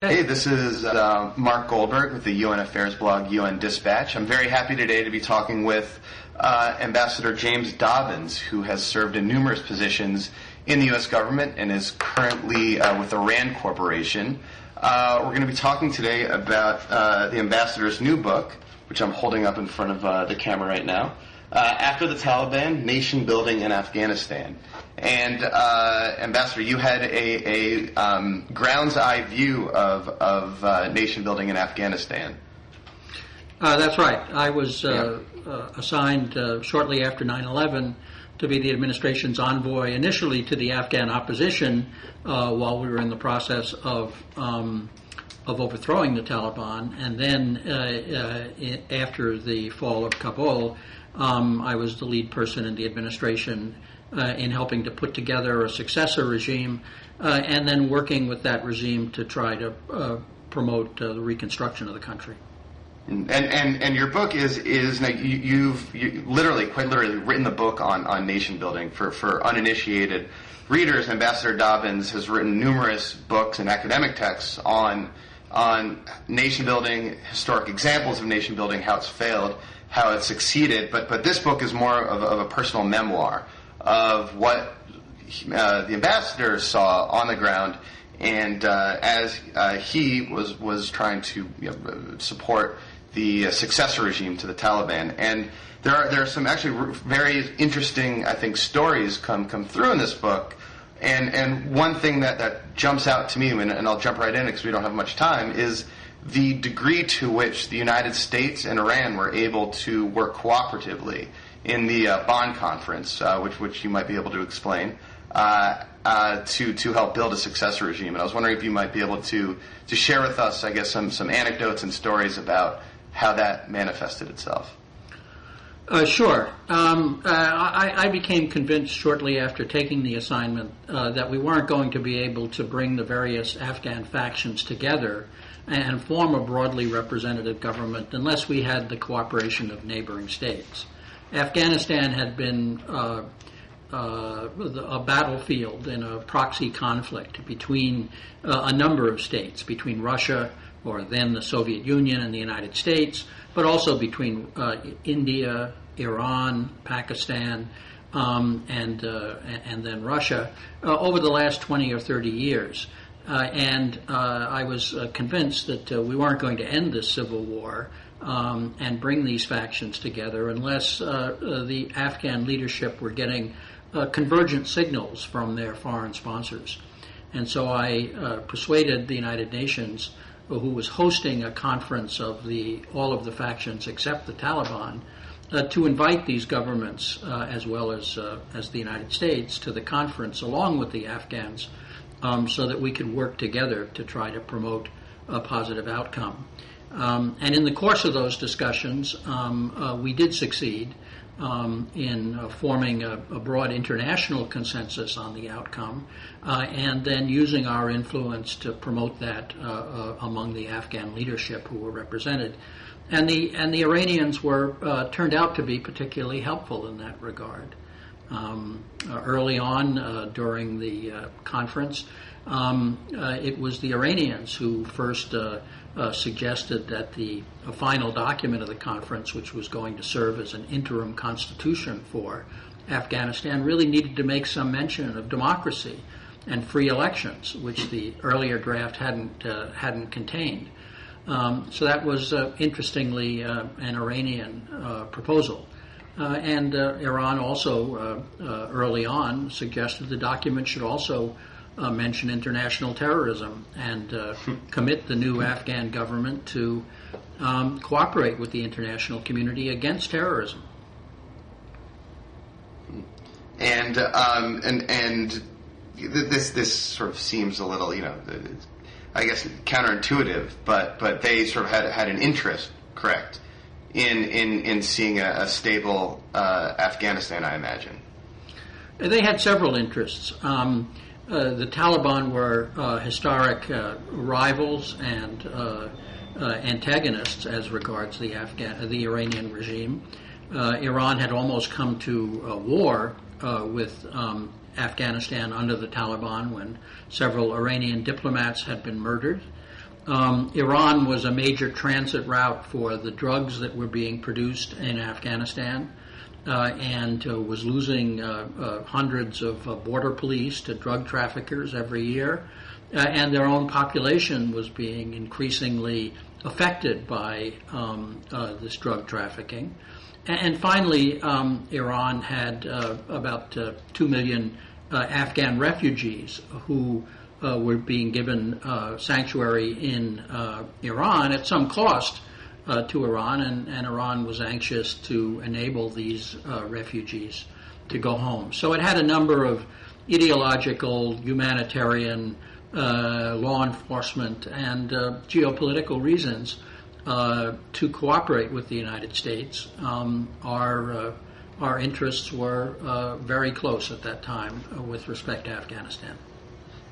Hey, this is Mark Goldberg with the UN Affairs blog UN Dispatch. I'm very happy today to be talking with Ambassador James Dobbins, who has served in numerous positions in the U.S. government and is currently with the RAND Corporation. We're going to be talking today about the ambassador's new book, which I'm holding up in front of the camera right now, After the Taliban, Nation Building in Afghanistan. And Ambassador, you had a ground's eye view of nation building in Afghanistan. That's right. I was assigned shortly after 9/11 to be the administration's envoy, initially to the Afghan opposition, while we were in the process of overthrowing the Taliban, and then after the fall of Kabul, I was the lead person in the administration in helping to put together a successor regime, and then working with that regime to try to promote the reconstruction of the country. And your book is you've quite literally written the book on nation building for uninitiated readers. Ambassador Dobbins has written numerous books and academic texts on nation building, historic examples of nation building, how it's failed, how it's succeeded. But this book is more of a personal memoir of what the ambassador saw on the ground, and as he was trying to support the successor regime to the Taliban. And there are some actually very interesting, I think, stories come through in this book. And one thing that jumps out to me, and I'll jump right in because we don't have much time, is the degree to which the United States and Iran were able to work cooperatively in the Bonn conference, which you might be able to explain, to help build a successor regime. And I was wondering if you might be able to share with us, I guess, some anecdotes and stories about how that manifested itself. Sure. I became convinced shortly after taking the assignment that we weren't going to be able to bring the various Afghan factions together and form a broadly representative government unless we had the cooperation of neighboring states. Afghanistan had been a battlefield in a proxy conflict between a number of states, between Russia, or then the Soviet Union, and the United States, but also between India, Iran, Pakistan, and then Russia over the last 20 or 30 years. And I was convinced that we weren't going to end this civil war and bring these factions together unless the Afghan leadership were getting convergent signals from their foreign sponsors. And so I persuaded the United Nations, who was hosting a conference of all of the factions except the Taliban, to invite these governments as well as the United States to the conference along with the Afghans, so that we could work together to try to promote a positive outcome. And in the course of those discussions, we did succeed in forming a broad international consensus on the outcome, and then using our influence to promote that among the Afghan leadership who were represented. And the Iranians turned out to be particularly helpful in that regard. Early on during the conference, it was the Iranians who first suggested that the final document of the conference, which was going to serve as an interim constitution for Afghanistan, really needed to make some mention of democracy and free elections, which the earlier draft hadn't contained. So that was, interestingly, an Iranian proposal. And Iran also, early on, suggested the document should also mention international terrorism and commit the new Afghan government to cooperate with the international community against terrorism. And this sort of seems a little, I guess, counterintuitive, but they sort of had an interest, correct, in seeing a stable Afghanistan, I imagine. They had several interests. The Taliban were historic rivals and antagonists as regards the Iranian regime. Iran had almost come to war with Afghanistan under the Taliban when several Iranian diplomats had been murdered. Iran was a major transit route for the drugs that were being produced in Afghanistan, and was losing hundreds of border police to drug traffickers every year, and their own population was being increasingly affected by this drug trafficking. And finally, Iran had about 2 million Afghan refugees who were being given sanctuary in Iran at some cost to Iran, and Iran was anxious to enable these refugees to go home. So it had a number of ideological, humanitarian, law enforcement, and geopolitical reasons to cooperate with the United States. Our interests were very close at that time with respect to Afghanistan.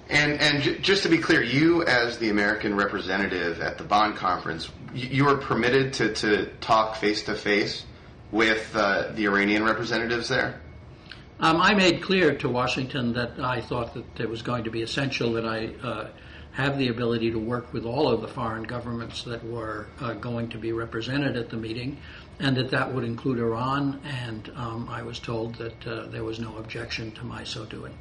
And just to be clear, you as the American representative at the Bonn conference, you were permitted to talk face-to-face with the Iranian representatives there? I made clear to Washington that I thought that it was going to be essential that I have the ability to work with all of the foreign governments that were going to be represented at the meeting, and that would include Iran, and I was told that there was no objection to my so doing.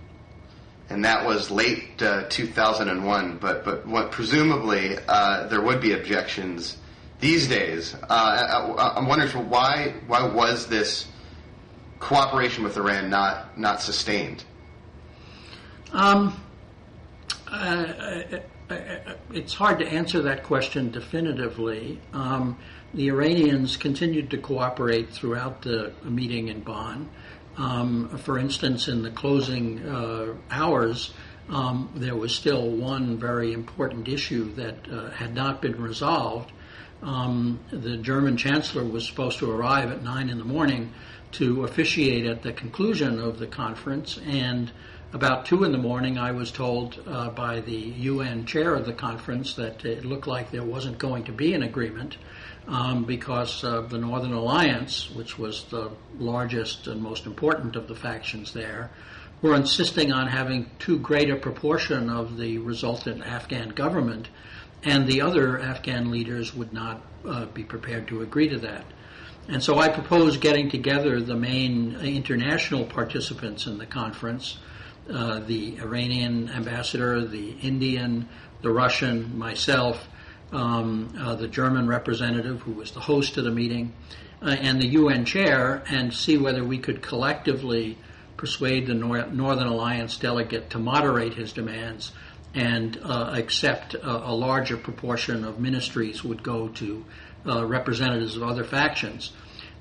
And that was late 2001, but what presumably there would be objections these days. I'm wondering, why was this cooperation with Iran not sustained? It's hard to answer that question definitively. The Iranians continued to cooperate throughout the meeting in Bonn. For instance, in the closing hours, there was still one very important issue that had not been resolved. The German chancellor was supposed to arrive at 9 in the morning to officiate at the conclusion of the conference, and about 2 in the morning I was told by the UN chair of the conference that it looked like there wasn't going to be an agreement because the Northern Alliance, which was the largest and most important of the factions there, were insisting on having too great a proportion of the resultant Afghan government, and the other Afghan leaders would not be prepared to agree to that. And so I proposed getting together the main international participants in the conference, the Iranian ambassador, the Indian, the Russian, myself, the German representative who was the host of the meeting, and the UN chair, and see whether we could collectively persuade the Northern Alliance delegate to moderate his demands and accept a larger proportion of ministries would go to representatives of other factions.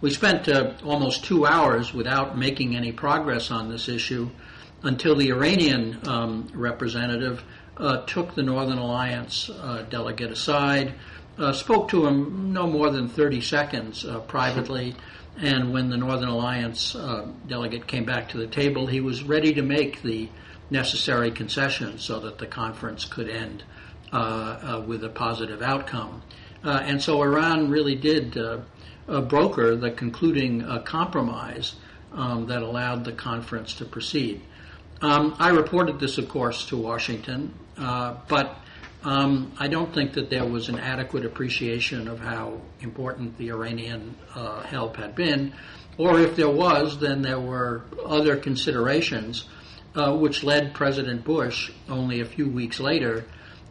We spent almost 2 hours without making any progress on this issue until the Iranian representative took the Northern Alliance delegate aside, spoke to him no more than 30 seconds privately, and when the Northern Alliance delegate came back to the table, he was ready to make the necessary concessions so that the conference could end with a positive outcome. And so Iran really did broker the concluding compromise that allowed the conference to proceed. I reported this, of course, to Washington, but I don't think that there was an adequate appreciation of how important the Iranian help had been, or if there was, then there were other considerations which led President Bush, only a few weeks later,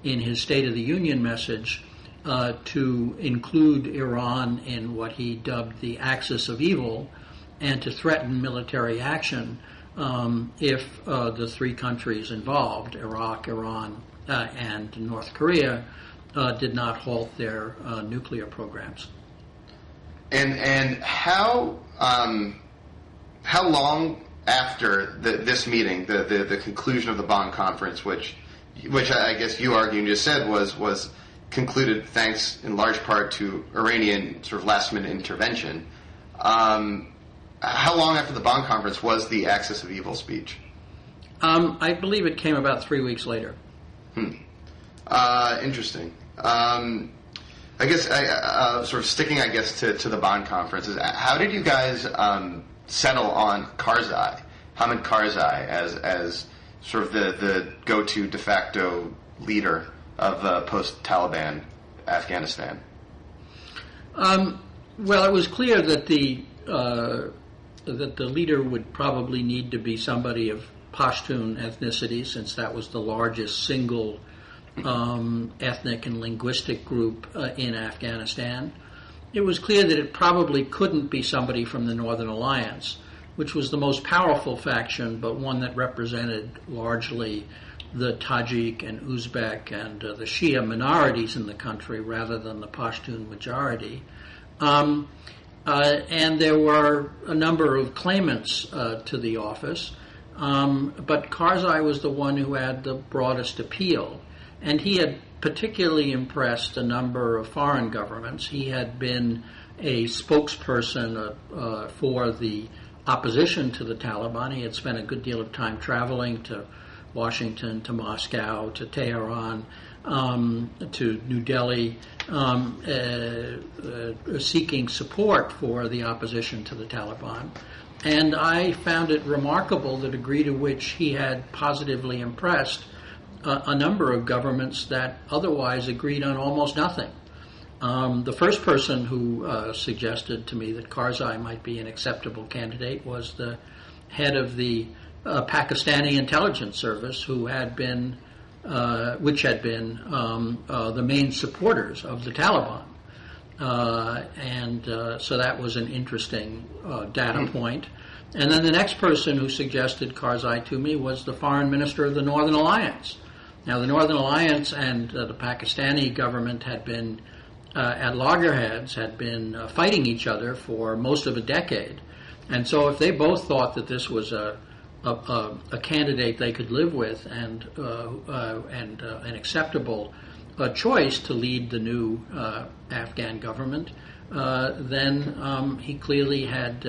in his State of the Union message, to include Iran in what he dubbed the axis of evil and to threaten military action if the three countries involved, Iraq, Iran, and North Korea, did not halt their nuclear programs. And how long after this meeting, the conclusion of the Bonn conference, which I guess you argue and just said was concluded thanks in large part to Iranian sort of last-minute intervention, how long after the Bonn conference was the axis of evil speech? I believe it came about 3 weeks later. Interesting. I guess sort of sticking, I guess, to the Bonn conference, how did you guys settle on Karzai, Hamid Karzai, as sort of the go-to de facto leader of post-Taliban Afghanistan? Well, it was clear that the leader would probably need to be somebody of Pashtun ethnicity, since that was the largest single ethnic and linguistic group in Afghanistan. It was clear that it probably couldn't be somebody from the Northern Alliance, which was the most powerful faction, but one that represented largely the Tajik and Uzbek and the Shia minorities in the country rather than the Pashtun majority. And there were a number of claimants to the office, but Karzai was the one who had the broadest appeal. And he had particularly impressed a number of foreign governments. He had been a spokesperson for the opposition to the Taliban. He had spent a good deal of time traveling to Washington, to Moscow, to Tehran, to New Delhi, seeking support for the opposition to the Taliban. And I found it remarkable the degree to which he had positively impressed a number of governments that otherwise agreed on almost nothing. The first person who suggested to me that Karzai might be an acceptable candidate was the head of the Pakistani intelligence service, which had been the main supporters of the Taliban. So that was an interesting data point. And then the next person who suggested Karzai to me was the foreign minister of the Northern Alliance. Now, the Northern Alliance and the Pakistani government had been at loggerheads, had been fighting each other for most of a decade. And so if they both thought that this was a candidate they could live with and an acceptable choice to lead the new Afghan government, then he clearly had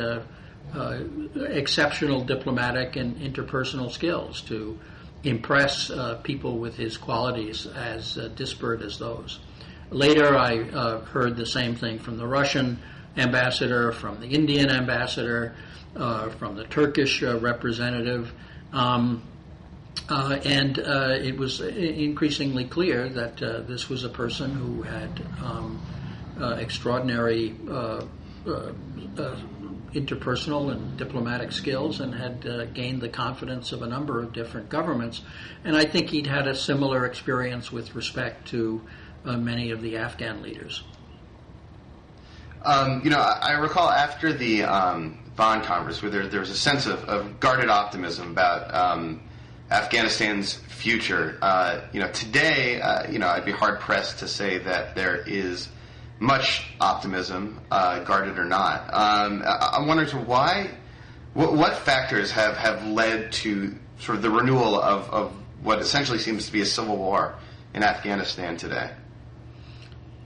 exceptional diplomatic and interpersonal skills to impress people with his qualities as disparate as those. Later, I heard the same thing from the Russian ambassador, from the Indian ambassador, from the Turkish representative, and it was increasingly clear that this was a person who had extraordinary interpersonal and diplomatic skills and had gained the confidence of a number of different governments. And I think he'd had a similar experience with respect to many of the Afghan leaders. I recall after the Bonn conference where there was a sense of guarded optimism about Afghanistan's future. Today, I'd be hard-pressed to say that there is much optimism, guarded or not. I'm wondering what factors have led to sort of the renewal of what essentially seems to be a civil war in Afghanistan today?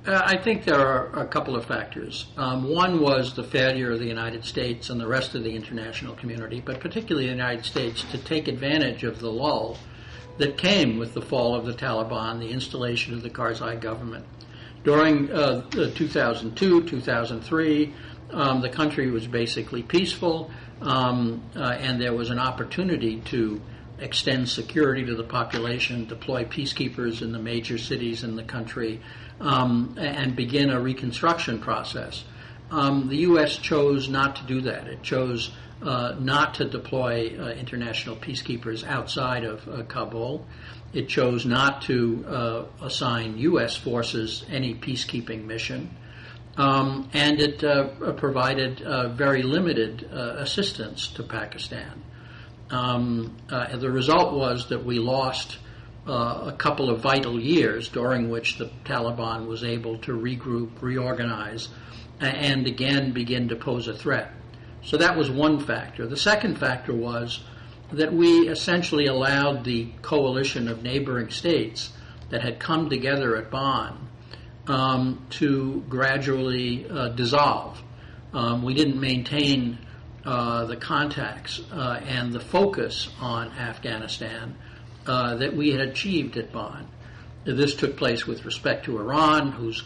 I think there are a couple of factors. One was the failure of the United States and the rest of the international community, but particularly the United States, to take advantage of the lull that came with the fall of the Taliban, the installation of the Karzai government. During 2002, 2003, the country was basically peaceful, and there was an opportunity to extend security to the population, deploy peacekeepers in the major cities in the country, and begin a reconstruction process. The U.S. chose not to do that. It chose not to deploy international peacekeepers outside of Kabul. It chose not to assign U.S. forces any peacekeeping mission. And it provided very limited assistance to Pakistan. The result was that we lost a couple of vital years during which the Taliban was able to regroup, reorganize, and again begin to pose a threat. So that was one factor. The second factor was that we essentially allowed the coalition of neighboring states that had come together at Bonn to gradually dissolve. We didn't maintain the contacts and the focus on Afghanistan that we had achieved at Bonn. This took place with respect to Iran, whose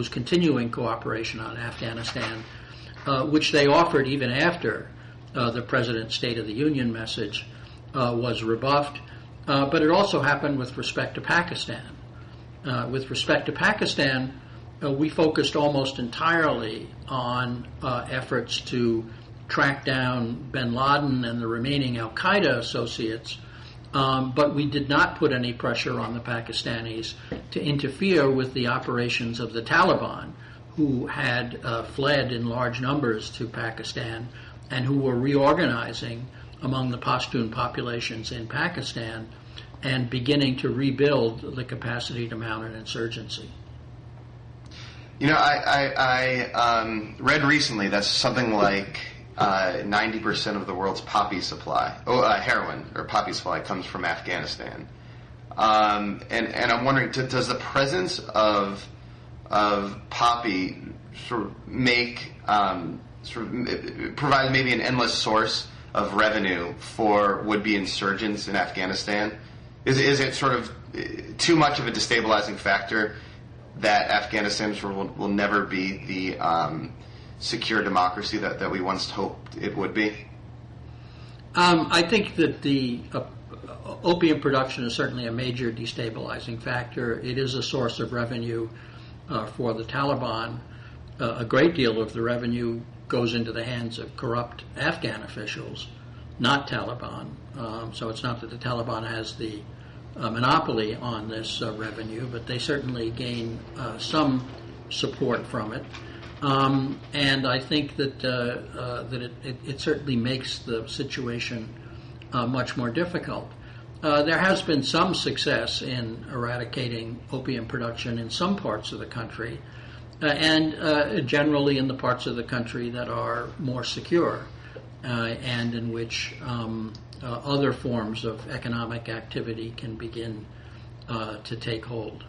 continuing cooperation on Afghanistan, which they offered even after the President's State of the Union message was rebuffed. But it also happened with respect to Pakistan. With respect to Pakistan, we focused almost entirely on efforts to track down bin Laden and the remaining al-Qaeda associates, but we did not put any pressure on the Pakistanis to interfere with the operations of the Taliban, who had fled in large numbers to Pakistan and who were reorganizing among the Pashtun populations in Pakistan and beginning to rebuild the capacity to mount an insurgency. You know, I read recently that something like 90% of the world's poppy supply, heroin or poppy supply, comes from Afghanistan. And I'm wondering, does the presence of poppy sort of make provide maybe an endless source of revenue for would-be insurgents in Afghanistan? Is it sort of too much of a destabilizing factor that Afghanistan will never be the secure democracy that we once hoped it would be? I think that the opium production is certainly a major destabilizing factor. It is a source of revenue for the Taliban. A great deal of the revenue goes into the hands of corrupt Afghan officials, not Taliban. So it's not that the Taliban has the monopoly on this revenue, but they certainly gain some support from it. And I think that it certainly makes the situation much more difficult. There has been some success in eradicating opium production in some parts of the country, and generally in the parts of the country that are more secure and in which other forms of economic activity can begin to take hold.